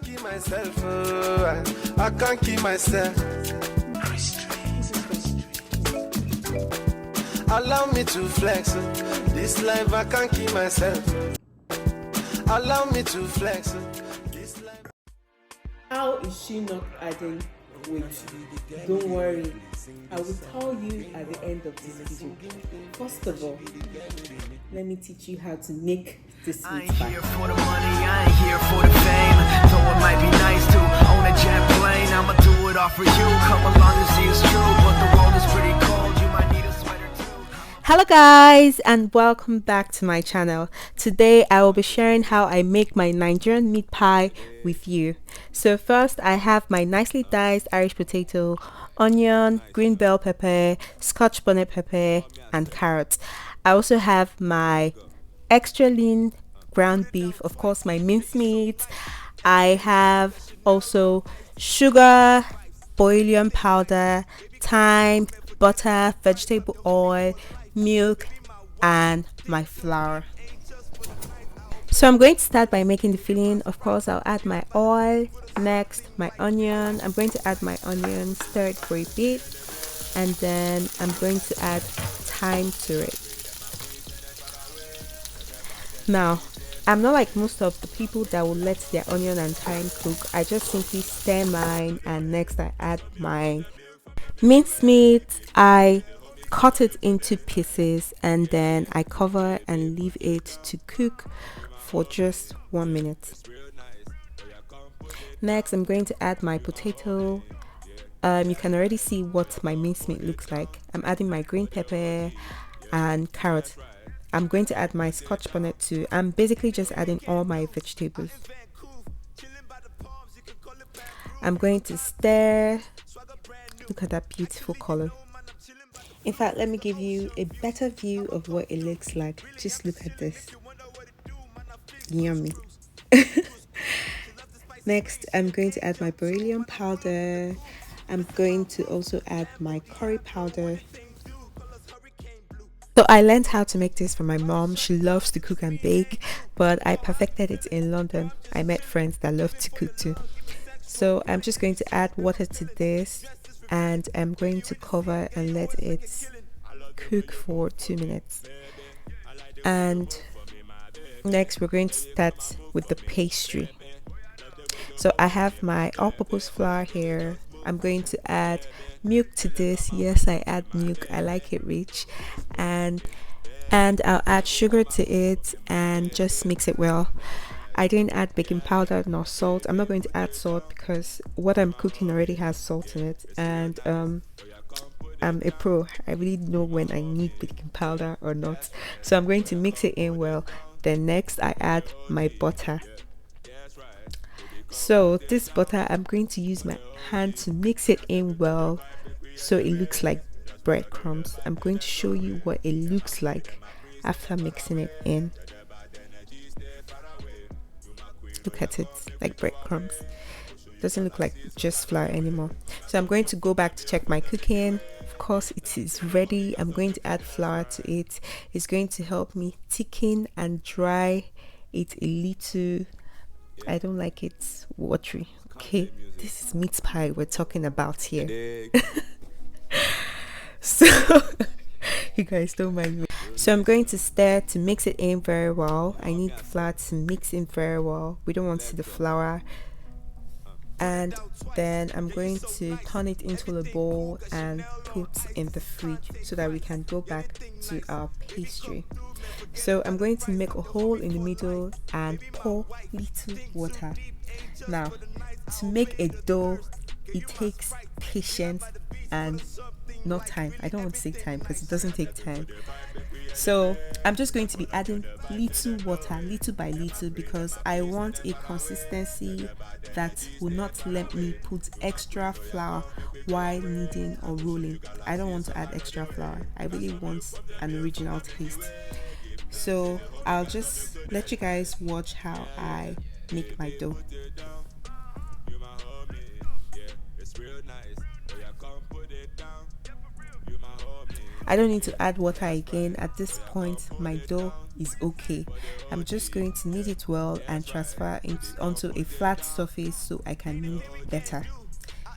keep myself. I can't keep myself. Allow me to flex. This life I can't keep myself. Allow me to flex. This life. How is she not adding weight? Don't worry, I will tell you at the end of this video. First of all, let me teach you how to make this meat pie. I ain't here for the money, I ain't here for the fame. Though it might be nice to own a jet plane, I'ma do it all for you. Come along and see it's true, but the world is pretty cold. You might need a sweater too. Hello guys, and welcome back to my channel. Today I will be sharing how I make my Nigerian meat pie with you. So first, I have my nicely diced Irish potato, onion, green bell pepper, Scotch bonnet pepper, and carrots. I also have my extra lean ground beef, of course my mincemeat. I have also sugar, bouillon powder, thyme, butter, vegetable oil, milk, and my flour. So I'm going to start by making the filling. Of course, I'll add my oil, next my onion. I'm going to add my onion, stir it for a bit, and then I'm going to add thyme to it. Now, I'm not like most of the people that will let their onion and thyme cook. I just simply stir mine, and next I add my mincemeat. I cut it into pieces, and then I cover and leave it to cook for just 1 minute. Next, I'm going to add my potato. You can already see what my mincemeat looks like. I'm adding my green pepper and carrot. I'm going to add my Scotch bonnet too. I'm basically just adding all my vegetables. I'm going to stir. Look at that beautiful color. In fact, let me give you a better view of what it looks like. Just look at this. Yummy. Next, I'm going to add my bouillon powder. I'm going to also add my curry powder. So I learned how to make this from my mom. She loves to cook and bake, but I perfected it in London. I met friends that love to cook too. So I'm just going to add water to this, and I'm going to cover and let it cook for 2 minutes. And next we're going to start with the pastry. So I have my all-purpose flour here. I'm going to add milk to this. Yes, I add milk. I like it rich. And I'll add sugar to it and just mix it well. I didn't add baking powder nor salt. I'm not going to add salt because what I'm cooking already has salt in it. And I'm a pro. I really know when I need baking powder or not. So I'm going to mix it in well. Then next I add my butter. So this butter, I'm going to use my hand to mix it in well so it looks like breadcrumbs. I'm going to show you what it looks like after mixing it in. Look at it, like breadcrumbs. Doesn't look like just flour anymore. So I'm going to go back to check my cooking. Of course, it is ready. I'm going to add flour to it. It's going to help me thicken and dry it a little. I don't like it watery. Okay, this is meat pie we're talking about here. So you guys don't mind me. So I'm going to stir to mix it in very well. I need the flour to mix in very well. We don't want to see the flour. And then I'm going to turn it into a bowl and put in the fridge so that we can go back to our pastry. So I'm going to make a hole in the middle and pour little water. Now, to make a dough, it takes patience and not time. I don't want to say time because it doesn't take time. So I'm just going to be adding little water, little by little, because I want a consistency that will not let me put extra flour while kneading or rolling. I don't want to add extra flour. I really want an original taste. So I'll just let you guys watch how I make my dough. I don't need to add water again. At this point, my dough is okay. I'm just going to knead it well and transfer it onto a flat surface so I can knead better.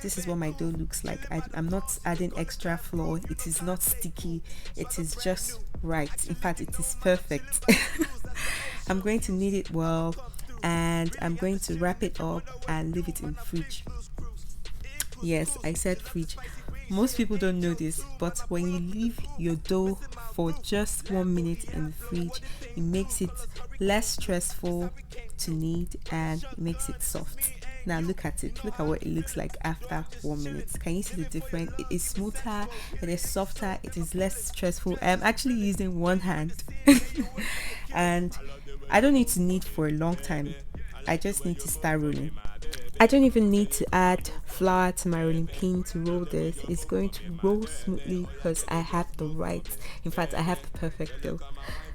This is what my dough looks like. I'm not adding extra flour. It is not sticky. It is just right. In fact, it is perfect. I'm going to knead it well, and I'm going to wrap it up and leave it in fridge. Yes, I said fridge. Most people don't know this, but when you leave your dough for just 1 minute in the fridge, it makes it less stressful to knead and it makes it soft. Now look at it. Look at what it looks like after 1 minute. Can you see the difference? It is smoother, it is softer, it is less stressful. I'm actually using one hand and I don't need to knead for a long time. I just need to start rolling. I don't even need to add flour to my rolling pin to roll this. It's going to roll smoothly because I have the right, in fact I have the perfect dough.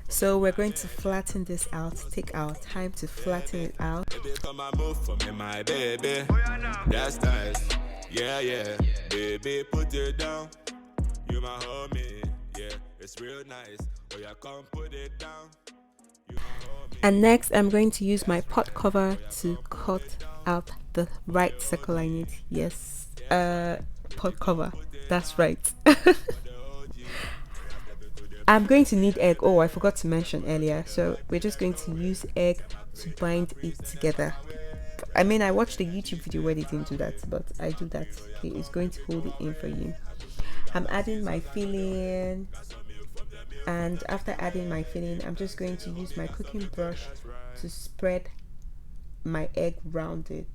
So we're going to flatten this out, take our time to flatten it out. Baby, come and move for me, my baby. That's nice. Yeah, yeah. Baby, put it down. You my homie. Yeah, it's real nice. Oh, yeah, come put it down. You my homie. And next I'm going to use my pot cover to cut out the right circle I need. Yes, pot cover, that's right. I'm going to need egg. Oh, I forgot to mention earlier. So we're just going to use egg to bind it together. I mean, I watched a YouTube video where they didn't do that, but I do that. Okay, it's going to hold it in for you. I'm adding my filling, and after adding my filling, I'm just going to use my cooking brush to spread my egg around it.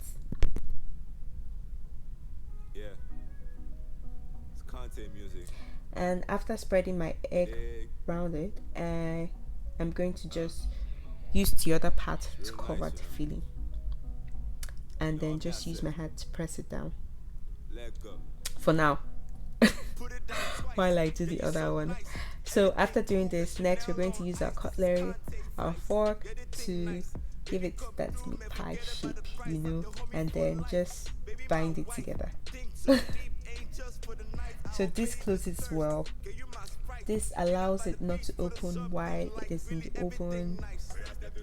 Yeah. It's content music. And after spreading my egg around it, I'm going to just use the other part to cover the filling, and then just use my hand to press it down for now while I do the other one. So after doing this, next we're going to use our cutlery, our fork, to give it that meat pie shape, you know, and then just bind it together. So this closes well. This allows it not to open while it is in the oven,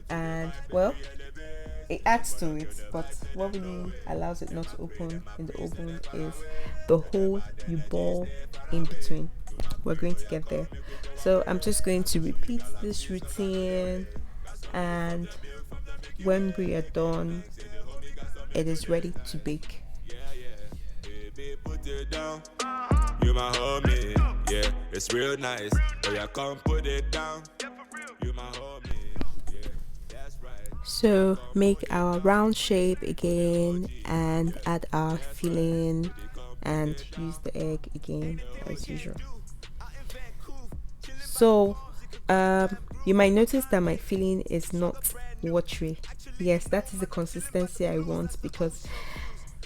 and well, it adds to it, but what really allows it not to open in the oven is the hole you bore in between. We're going to get there. So I'm just going to repeat this routine, and when we are done, it is ready to bake. Baby, put it down. You my homie. Yeah, it's real nice. Oh, yeah, come put it down. You my homie. Yeah, that's right. So make our round shape again and add our filling and use the egg again as usual. So you might notice that my filling is not watery. Yes, that is the consistency I want, because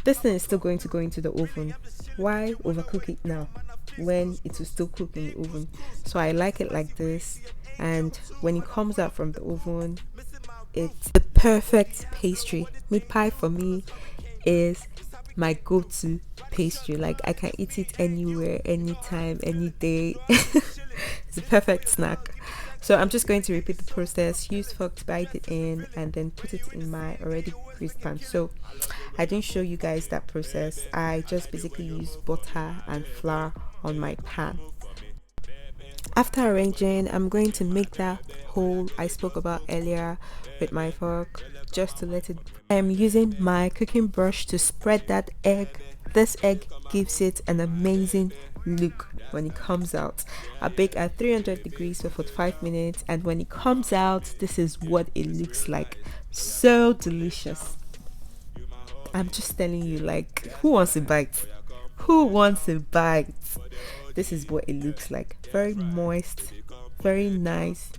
this thing is still going to go into the oven. Why overcook it now when it will still cook in the oven? So I like it like this, and when it comes out from the oven, it's the perfect pastry. Meat pie for me is my go-to pastry. Like, I can eat it anywhere, anytime, any day. It's a perfect snack. So I'm just going to repeat the process. Use fork to bite it in and then put it in my already greased pan. So I didn't show you guys that process. I just basically use butter and flour on my pan. After arranging, I'm going to make that hole I spoke about earlier with my fork, just to let it. I'm using my cooking brush to spread that egg. This egg gives it an amazing look when it comes out. I bake at 300 degrees for 45 minutes, and when it comes out, this is what it looks like. So delicious. I'm just telling you, like, who wants a bite? Who wants a bite? This is what it looks like. Very moist, very nice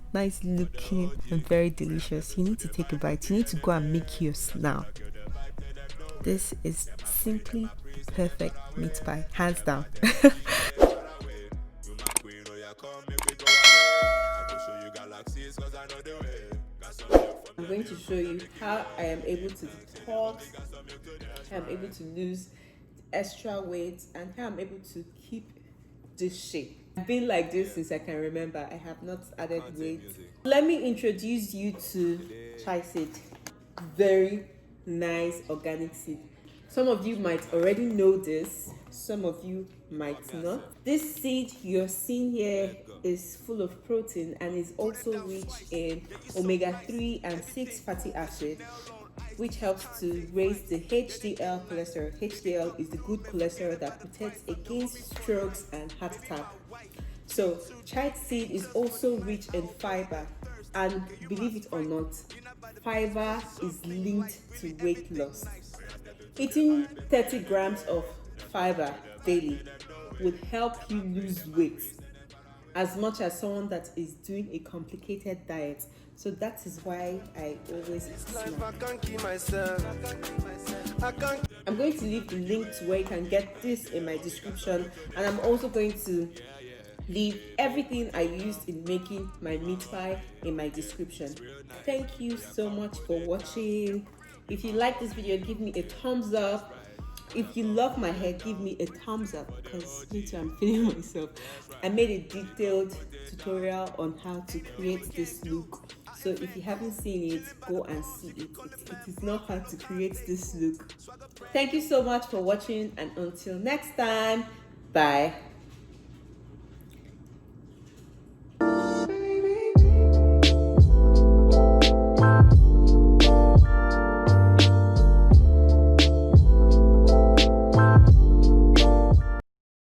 looking, and very delicious. You need to take a bite. You need to go and make yours now. This is simply perfect meat pie, hands down. I'm going to show you how I am able to detox, how I'm able to lose extra weight, and how I'm able to keep this shape. I've been like this since I can remember. I have not added weight. Let me introduce you to chai seed. Very nice organic seed. Some of you might already know this, some of you might not. This seed you're seeing here is full of protein and is also rich in omega-3 and 6 fatty acids, which helps to raise the HDL cholesterol. HDL is the good cholesterol that protects against strokes and heart attack. So chai seed is also rich in fiber, and believe it or not, fiber is linked to weight loss. Eating 30 grams of fiber daily would help you lose weight as much as someone that is doing a complicated diet. So that is why I always snack. I'm going to leave the link to where you can get this in my description, and I'm also going to leave everything I used in making my meat pie in my description. Thank you so much for watching. If you like this video, give me a thumbs up. If you love my hair, give me a thumbs up, because me too, I'm feeling myself. I made a detailed tutorial on how to create this look. So if you haven't seen it, go and see it. It is not hard to create this look. Thank you so much for watching, and until next time, bye.